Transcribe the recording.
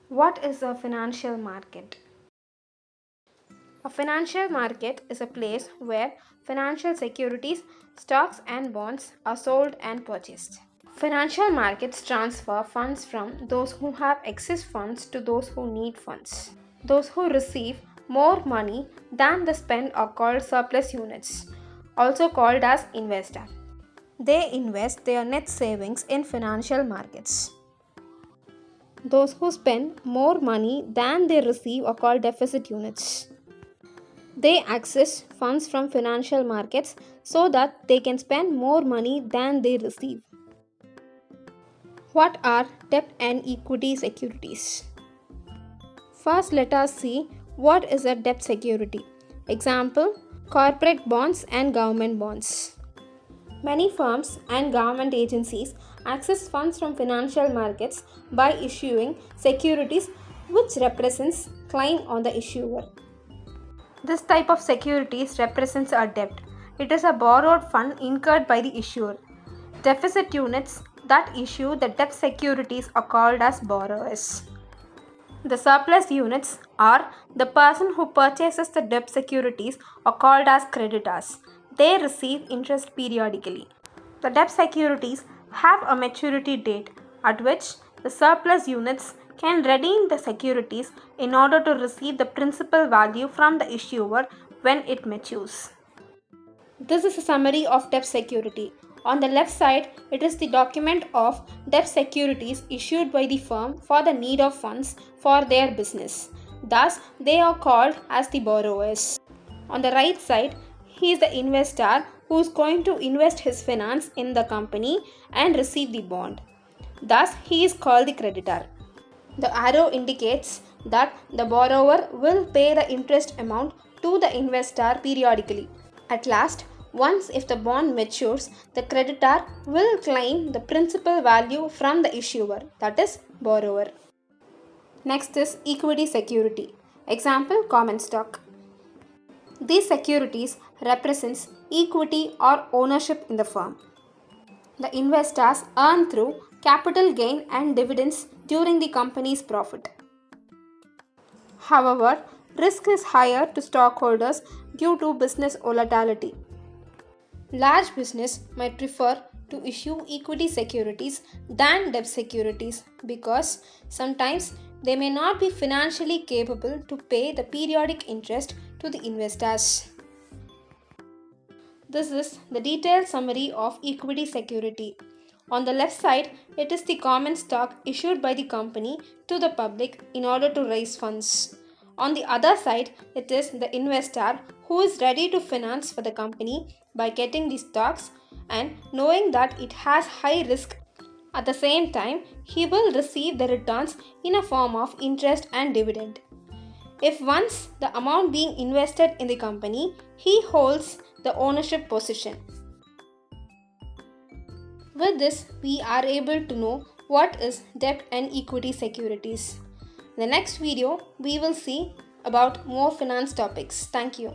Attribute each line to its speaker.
Speaker 1: What is a financial market? A financial market is a place where financial securities, stocks, and bonds are sold and purchased. Financial markets transfer funds from those who have excess funds to those who need funds. Those who receive more money than they spend are called surplus units, also called as investor. They invest their net savings in financial markets. Those who spend more money than they receive are called deficit units. They access funds from financial markets so that they can spend more money than they receive. What are debt and equity securities? First, let us see what is a debt security. Example: corporate bonds and government bonds. Many firms and government agencies access funds from financial markets by issuing securities which represents claim on the issuer. This type of securities represents a debt. It is a borrowed fund incurred by the issuer. Deficit units that issue the debt securities are called as borrowers. The surplus units are the person who purchases the debt securities are called as creditors. They receive interest periodically. The debt securities have a maturity date at which the surplus units can redeem the securities in order to receive the principal value from the issuer when it matures. This is a summary of debt security. On the left side, it is the document of debt securities issued by the firm for the need of funds for their business. Thus, they are called as the borrowers. On the right side, he is the investor who is going to invest his finance in the company and receive the bond. Thus, he is called the creditor. The arrow indicates that the borrower will pay the interest amount to the investor periodically. At last, once if the bond matures, the creditor will claim the principal value from the issuer, that is, borrower. Next is equity security. Example: common stock. These securities represents equity or ownership in the firm. The investors earn through capital gain and dividends during the company's profit. However, risk is higher to stockholders due to business volatility. Large business might prefer to issue equity securities than debt securities because sometimes they may not be financially capable to pay the periodic interest to the investors. This is the detailed summary of equity security. On the left side, it is the common stock issued by the company to the public in order to raise funds. On the other side, it is the investor who is ready to finance for the company by getting the stocks and knowing that it has high risk. At the same time, he will receive the returns in a form of interest and dividend. If once the amount being invested in the company, he holds the ownership position. With this, we are able to know what is debt and equity securities. In the next video, we will see about more finance topics. Thank you.